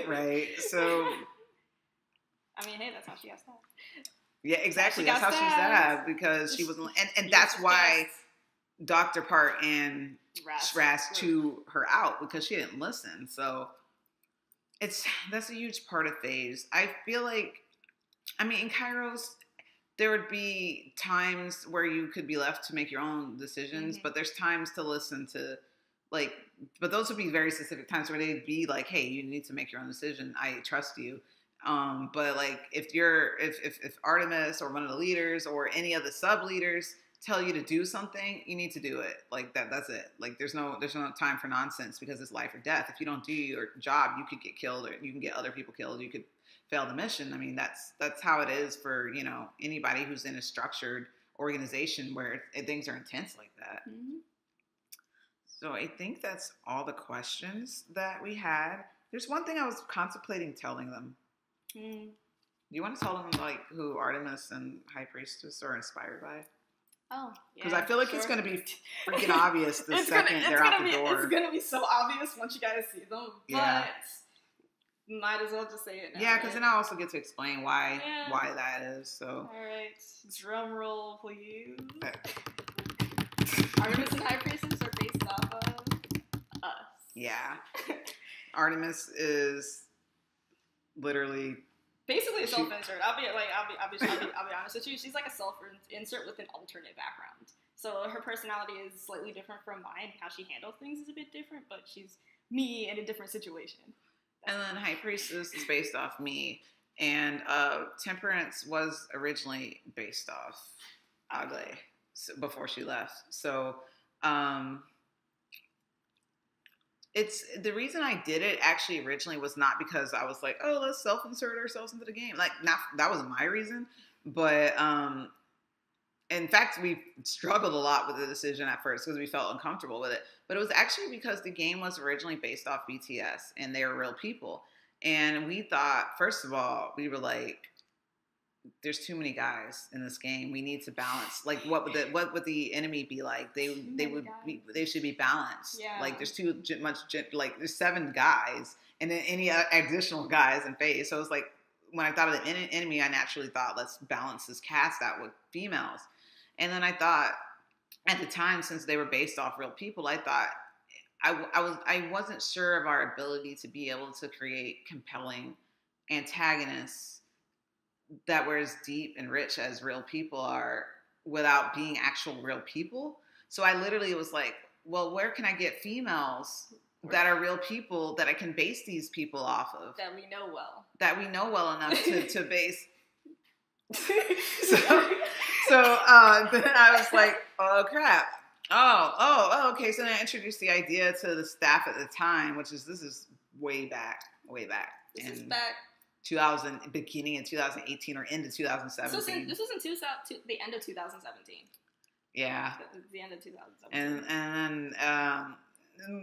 Right. So. I mean, hey, that's how she got stabbed. Yeah, exactly. That's how she's stabbed, because she wasn't, and that's why Dr. Park and Rask chewed her out, because she didn't listen. So that's a huge part of phase. I feel like, I mean, in Kairos, there would be times where you could be left to make your own decisions, but there's times to listen to, like, but those would be very specific times where they'd be like, hey, you need to make your own decision. I trust you. But like, if Artemis or one of the leaders or any of the sub leaders tell you to do something, you need to do it. Like that's it. Like there's no time for nonsense, because it's life or death. If you don't do your job, you could get killed, or you can get other people killed. You could fail the mission. I mean, that's how it is for, anybody who's in a structured organization where things are intense like that. Mm-hmm. So I think that's all the questions that we had. There's one thing I was contemplating telling them. Do you want to tell them like who Artemis and High Priestess are inspired by? Oh, yeah. Because I feel like it's going to be freaking obvious the second they're out the door. It's going to be so obvious once you guys see them. But might as well just say it now. Yeah, because then I also get to explain why that is. So. All right, drum roll, please. Artemis and High Priestess are based off of us. Yeah. Artemis is literally basically a self-insert. I'll be honest with you. She's like a self-insert with an alternate background. So her personality is slightly different from mine. How she handles things is a bit different, but she's me in a different situation. And then High Priestess is based off me, and Temperance was originally based off Augs before she left. So. It's the reason I did it actually originally was not because I was like, oh, let's self-insert ourselves into the game. Like, that wasn't my reason. But in fact, we struggled a lot with the decision at first because we felt uncomfortable with it. But it was actually because the game was originally based off BTS and they were real people. And we thought, first of all, we were like, there's too many guys in this game. We need to balance. Like, what would the enemy be like? They should be balanced. Yeah. Like, there's too much. Like, there's 7 guys, and then any additional guys in phase. So it was like, when I thought of the enemy, I naturally thought, let's balance this cast out with females. And then I thought, at the time, since they were based off real people, I thought I wasn't sure of our ability to be able to create compelling antagonists that were as deep and rich as real people are without being actual real people. So I literally was like, well, where can I get females that are real people that I can base these people off of? That we know well. That we know well enough to base. So then I was like, oh, crap. Oh, okay. So then I introduced the idea to the staff at the time, this is way back. This is back. Beginning in 2018 or into 2017. This was in the end of 2017. Yeah. The end of 2017. And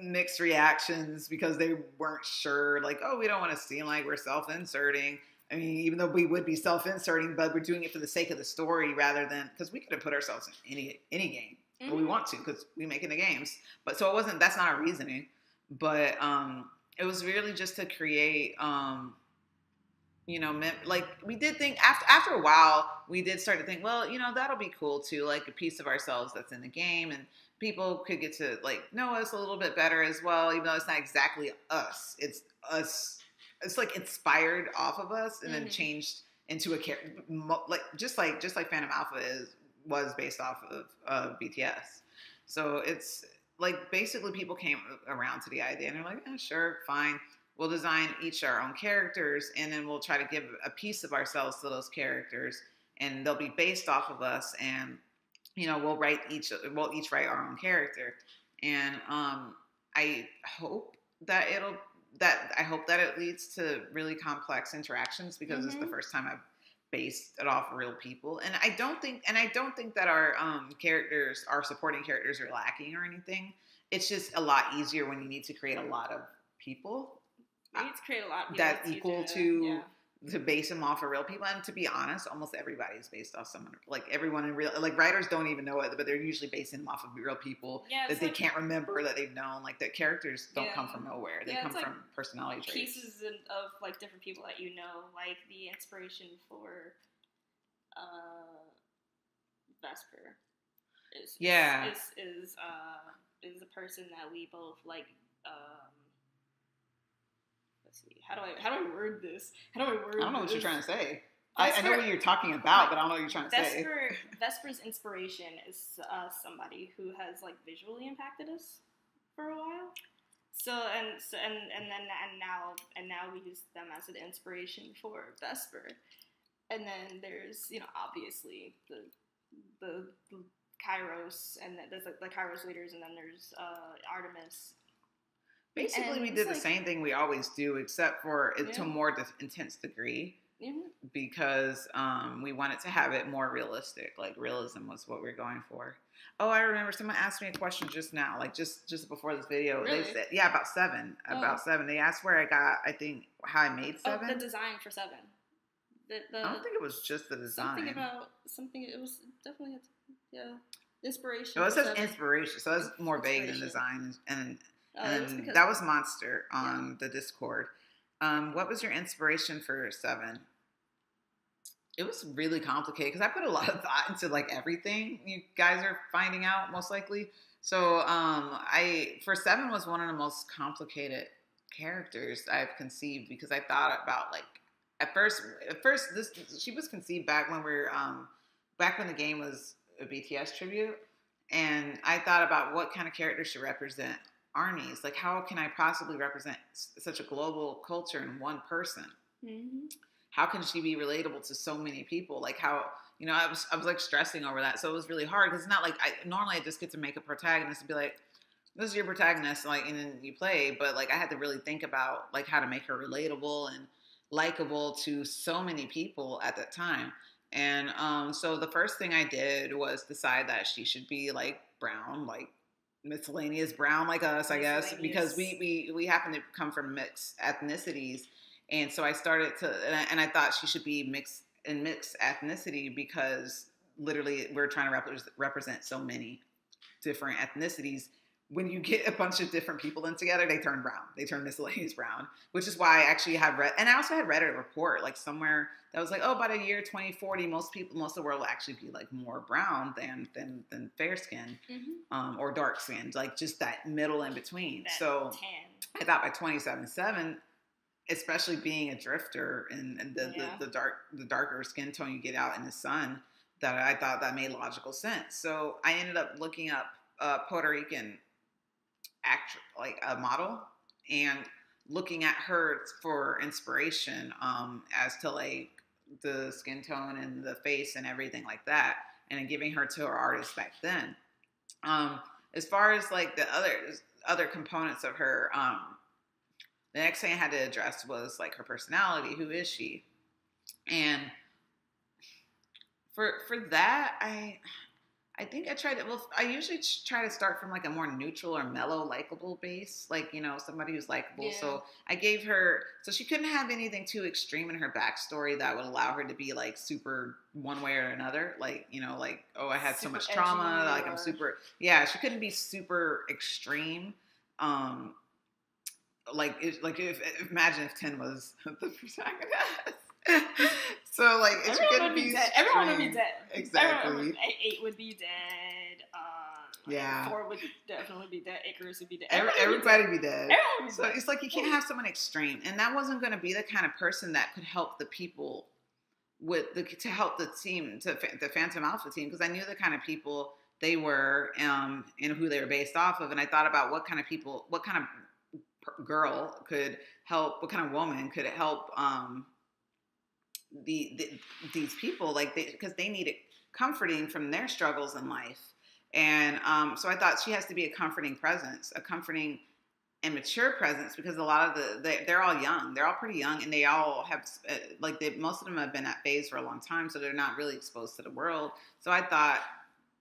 mixed reactions because they weren't sure, like, oh, we don't want to seem like we're self-inserting. I mean, even though we would be self-inserting, but we're doing it for the sake of the story rather than, because we could have put ourselves in any game. Mm-hmm. But we want to because we make it the games. But so that's not our reasoning. But it was really just to create... like we did think after a while, we did start to think, well, that'll be cool too, like a piece of ourselves that's in the game. And people could get to like know us a little bit better as well, even though it's not exactly us. It's us. It's like inspired off of us and then changed into a character, like just like Phantom Alpha was based off of BTS. So it's like basically people came around to the idea and they're like, oh, sure, fine. We'll design each our own characters and then we'll try to give a piece of ourselves to those characters and they'll be based off of us and we'll each write our own character. And I hope that it leads to really complex interactions because it's the first time I've based it off real people. And I don't think that our characters, our supporting characters, are lacking or anything. It's just a lot easier when you need to create a lot of people. You need to create a lot of people that equal to base them off of real people. And to be honest, almost everybody is based off someone. Like everyone in real, like writers don't even know it, but they're usually basing them off of real people that they can't remember, that they've known. Like the characters don't come from nowhere; they come from personality traits. Pieces of like different people that you know. Like the inspiration for Vesper is a person that we both like. Let's see. How do I word this? I don't know what you're trying to say. I know what you're talking about, but I don't know what you're trying to say. Vesper's inspiration is somebody who has like visually impacted us for a while. Now we use them as an inspiration for Vesper. And then there's obviously the Kairos, and there's the Kairos leaders, and then there's Artemis. Basically, we did the same thing we always do, except for it to a more intense degree, because we wanted to have it more realistic. Like realism was what we were going for. Oh, I remember someone asked me a question just now, like just before this video. Really? They said, about 7. About 7. They asked where I got, I think, how I made 7. Oh, the design for 7. I don't think it was just the design. It was definitely inspiration. No, it says inspiration, so that's more vague than design. And that was Monster on the Discord. What was your inspiration for 7? It was really complicated because I put a lot of thought into like everything you guys are finding out most likely. So for 7 was one of the most complicated characters I've conceived because I thought about like at first she was conceived back when the game was a BTS tribute, and I thought about what kind of character should represent ARMYs. Like, how can I possibly represent such a global culture in one person? Mm-hmm. How can she be relatable to so many people? Like, how, I was like stressing over that. So it was really hard because it's not like normally I just get to make a protagonist and be like, this is your protagonist, like, and then you play. But like, I had to really think about like how to make her relatable and likable to so many people at that time. And so the first thing I did was decide that she should be like brown, like miscellaneous brown like us, I guess, because we happen to come from mixed ethnicities. And so I started to, and I thought she should be mixed ethnicity because literally we're trying to represent so many different ethnicities. When you get a bunch of different people in together, they turn brown. They turn miscellaneous brown, which is why I actually had read, and I also had read a report like somewhere that was like, oh, by the year 2040, most of the world will actually be like more brown than fair skinned or dark skinned, like just that middle in between. That so tan. I thought by 2077, especially being a drifter and the darker skin tone you get out in the sun, that I thought that made logical sense. So I ended up looking up Puerto Rican like a model and looking at her for inspiration as to like the skin tone and the face and everything like that, and then giving her to her artist back then. As far as like the other components of her, the next thing I had to address was like her personality. Who is she? And for that, I think I usually try to start from like a more neutral or mellow, likable base, like, somebody who's likable. Yeah. So I gave her, so she couldn't have anything too extreme in her backstory that would allow her to be like super one way or another. Like, like, oh, I had so much trauma. Like I'm super, she couldn't be super extreme. Imagine if 10 was the protagonist. So like, everyone would be dead. Everyone would be dead. Exactly. 8 would be dead. Yeah. Ford would definitely be dead. Icarus would be dead. Everybody be dead. Everyone would be So dead. it's like you can't have someone extreme, and that wasn't going to be the kind of person that could help the people to help the team, to the Phantom Alpha team, because I knew the kind of people they were, and who they were based off of, and I thought about what kind of people, what kind of girl could help, what kind of woman could help these people, like because they needed comforting from their struggles in life, and so I thought she has to be a comforting presence, a comforting and mature presence, because a lot of they're all young, they're all pretty young, and they all have most of them have been at phase for a long time, so they're not really exposed to the world. So I thought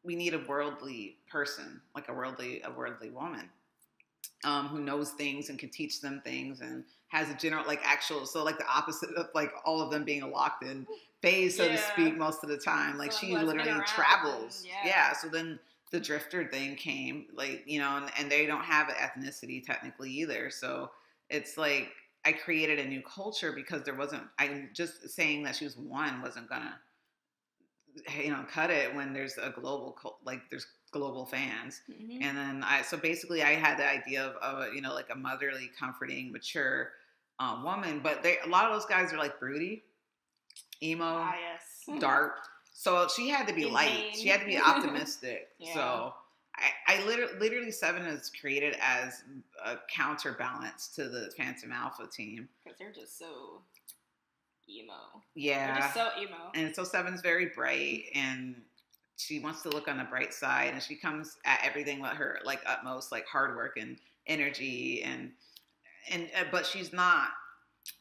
we need a worldly person, like a worldly woman, who knows things and can teach them things and has a general so like the opposite of like all of them being a locked in phase, so to speak, most of the time. Like she literally travels. So then the drifter thing came, like, and they don't have an ethnicity technically either. So it's like I created a new culture because I'm just saying that she was one wasn't gonna, cut it when there's a global, there's global fans. Mm-hmm. And then so basically I had the idea of like a motherly, comforting, mature woman, but a lot of those guys are like broody, emo, dark. So she had to be light. She had to be optimistic. So I literally Seven is created as a counterbalance to the Phantom Alpha team. Because they're just so emo. Yeah. They're just so emo. And so Seven's very bright, and she wants to look on the bright side, and she comes at everything with her like utmost, like hard work and energy, and but she's not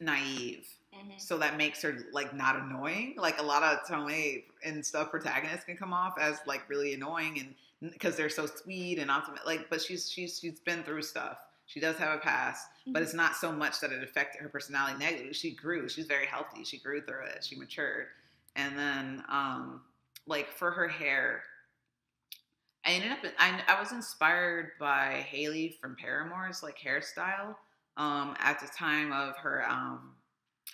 naive. Mm-hmm. So that makes her like not annoying. Like a lot of Toei and stuff protagonists can come off as like really annoying, and because they're so sweet and ultimate, like, but she's been through stuff. She does have a past, but it's not so much that it affected her personality negatively. She grew. She's very healthy. She grew through it. She matured. And then like for her hair, I was inspired by Haley from Paramore's like hairstyle at the time of her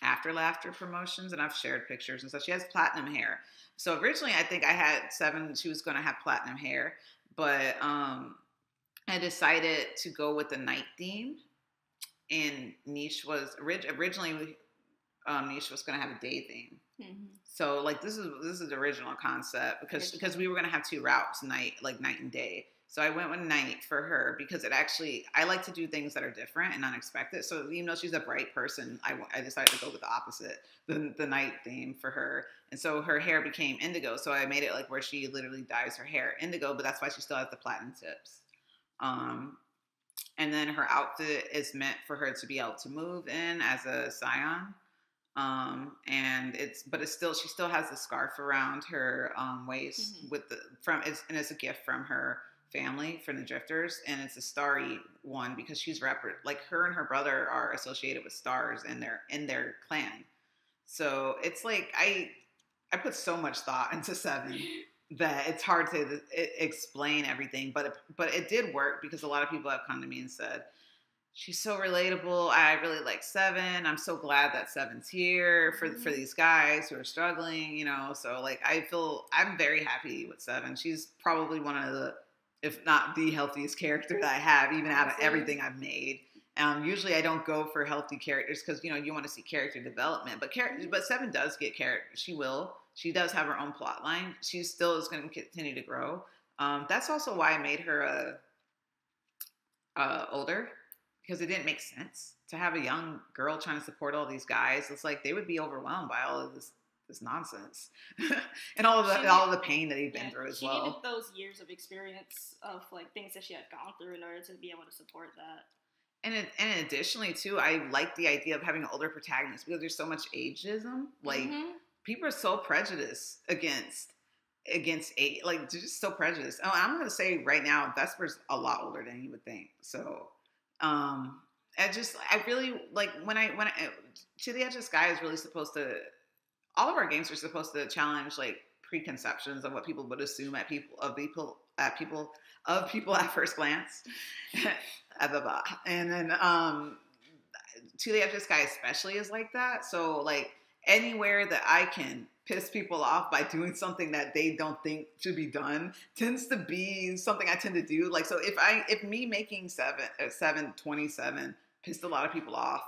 After Laughter promotions, and I've shared pictures and stuff. She has platinum hair. So originally I think I had Seven, she was going to have platinum hair, but I decided to go with the night theme, and Niche was originally Niche was going to have a day theme. Mm-hmm. So like this is the original concept, because we were going to have two routes, night and day. So I went with night for her because I like to do things that are different and unexpected. So even though she's a bright person, I decided to go with the opposite, the night theme for her. And so her hair became indigo. So I made it like where she literally dyes her hair indigo, but that's why she still has the platinum tips. And then her outfit is meant for her to be able to move in as a scion. And she still has the scarf around her waist, mm-hmm. It's a gift from her family, from the Drifters, and it's a starry one because she's like her and her brother are associated with stars in their clan. So it's like I put so much thought into Seven that it's hard to explain everything, but it did work because a lot of people have come to me and said, she's so relatable. I really like Seven. I'm so glad that Seven's here for these guys who are struggling, So like I'm very happy with Seven. She's probably one of the, if not the healthiest character that I have, even out of everything I've made. Usually I don't go for healthy characters because, you want to see character development. But Seven does get character. She will. She does have her own plot line. She still is going to continue to grow. That's also why I made her older, because it didn't make sense to have a young girl trying to support all these guys. It's like they would be overwhelmed by all of this nonsense and all of the pain that they've been through as well. She needed those years of experience of like things that she had gone through in order to be able to support that. And additionally too, I like the idea of having an older protagonist because there's so much ageism. Like mm-hmm. people are so prejudiced against age, like they're just so prejudiced. Oh, I'm gonna say right now, Vesper's a lot older than you would think. So I really like when I To the Edge of the Sky is really supposed to. All of our games are supposed to challenge like preconceptions of what people would assume at people at first glance. And then To the Edge of the Sky especially is like that. So like anywhere that I can piss people off by doing something that they don't think should be done tends to be something I tend to do. Like, so if me making 727 pissed a lot of people off,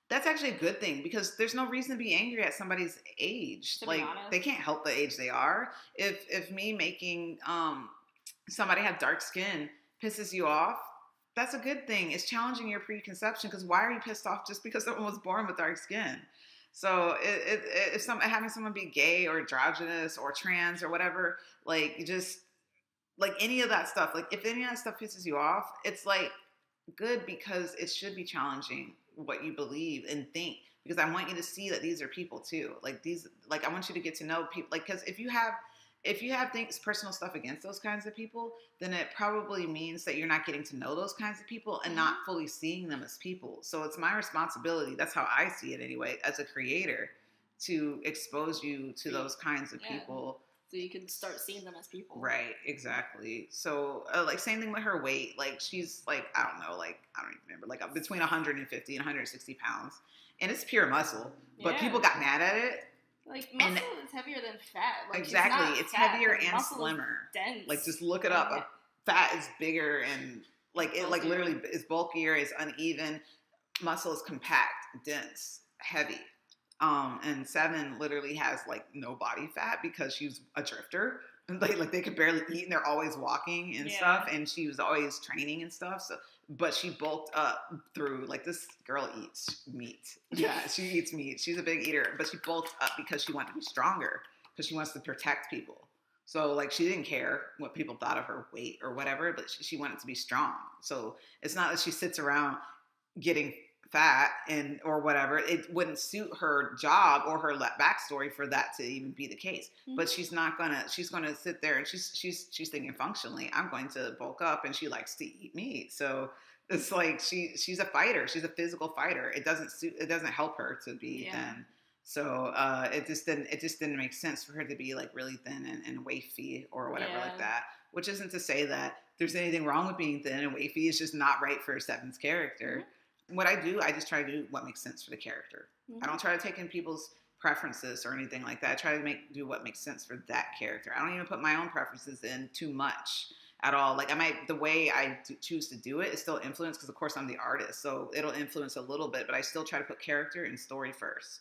that's actually a good thing because there's no reason to be angry at somebody's age. To be Like, honest. they can't help the age they are. If me making somebody have dark skin pisses you off, that's a good thing. It's challenging your preconception because why are you pissed off just because someone was born with dark skin? So if having someone be gay or androgynous or trans or whatever, like just like any of that stuff, like if any of that stuff pisses you off, it's like good because it should be challenging what you believe and think because I want you to see that these are people too. Like these, like I want you to get to know people. Like because if you have things, personal stuff against those kinds of people, then it probably means that you're not getting to know those kinds of people and not fully seeing them as people. So it's my responsibility. That's how I see it anyway, as a creator, to expose you to those kinds of people. So you can start seeing them as people. Right, exactly. So like same thing with her weight. Like she's like, I don't know, like I don't even remember, like between 150 and 160 pounds. And it's pure muscle. But people got mad at it. Like muscle is heavier than fat. Like, exactly, it's fat, heavier and slimmer. Dense. Like just look it up. Fat is bigger and like it like literally is bulkier, is uneven. Muscle is compact, dense, heavy. And Seven literally has like no body fat because she's a drifter. Like they could barely eat and they're always walking and stuff. And she was always training and stuff. So, but she bulked up through like this girl eats meat. Yeah, she eats meat. She's a big eater, but she bulked up because she wanted to be stronger because she wants to protect people. So like she didn't care what people thought of her weight or whatever, but she wanted to be strong. So it's not that she sits around getting fat and or whatever. It wouldn't suit her job or her backstory for that to even be the case. But she's gonna sit there and she's thinking functionally, I'm going to bulk up, and she likes to eat meat. So it's like she's a fighter. She's a physical fighter. It doesn't help her to be thin. So it just didn't make sense for her to be like really thin and wafy or whatever like that. Which isn't to say that there's anything wrong with being thin and wafy. It's just not right for Seven's character. What I do, I just try to do what makes sense for the character. I don't try to take in people's preferences or anything like that. I try to do what makes sense for that character. I don't even put my own preferences in too much at all. Like the way I choose to do it is still influenced because of course I'm the artist. So it'll influence a little bit, but I still try to put character and story first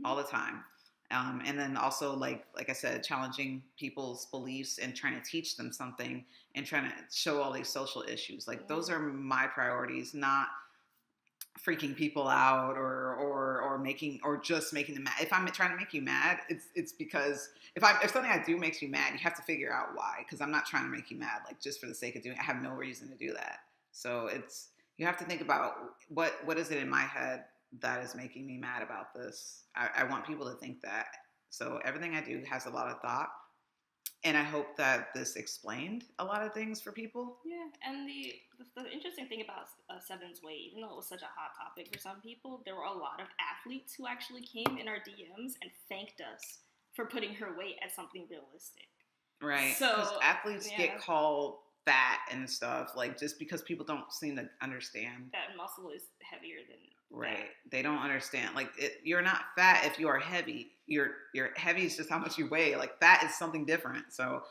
all the time. And then also like I said, challenging people's beliefs and trying to teach them something and trying to show all these social issues. Like those are my priorities, not freaking people out or just making them mad. If I'm trying to make you mad, it's because if something I do makes you mad, you have to figure out why. Because I'm not trying to make you mad like just for the sake of doing it. I have no reason to do that. So you have to think about what is it in my head that is making me mad about this. I want people to think that. So everything I do has a lot of thought. And I hope that this explained a lot of things for people. Yeah, and the interesting thing about Seven's weight, even though it was such a hot topic for some people, there were a lot of athletes who actually came in our DMs and thanked us for putting her weight as something realistic. Right. So because athletes get called fat and stuff, like just because people don't seem to understand that muscle is heavier than right. They don't understand. Like you're not fat if you are heavy. You're heavy is just how much you weigh. Like fat is something different. So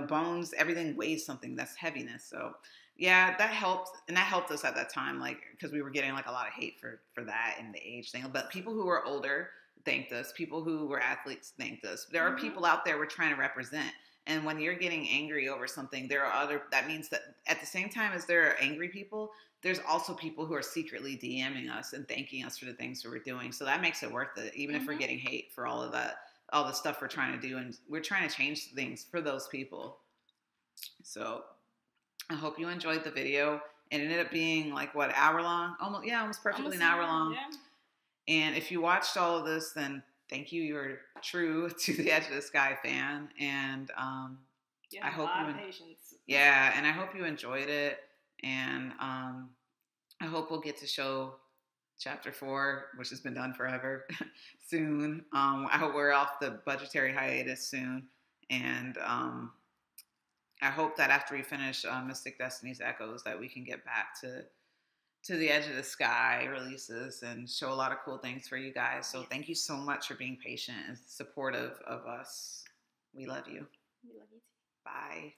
bones, everything weighs something. That's heaviness. So yeah, that helped, and that helped us at that time, like because we were getting like a lot of hate for that and the age thing. But people who were older thanked us. People who were athletes thanked us. There are people out there we're trying to represent. And when you're getting angry over something, that means that at the same time as there are angry people, there's also people who are secretly DMing us and thanking us for the things that we're doing. So that makes it worth it, even if we're getting hate for all of that, all the stuff we're trying to do. And we're trying to change things for those people. So I hope you enjoyed the video. It ended up being like, hour long? Almost perfectly an hour long. Yeah. And if you watched all of this, then thank you. You're true to the Edge of the Sky fan. And I hope and I hope you enjoyed it. And I hope we'll get to show chapter 4, which has been done forever, soon. I hope we're off the budgetary hiatus soon. And I hope that after we finish Mystic Destiny's Echoes that we can get back to to the Edge of the Sky releases and show a lot of cool things for you guys. So Yes. thank you so much for being patient and supportive of us. We love you. We love you too. Bye.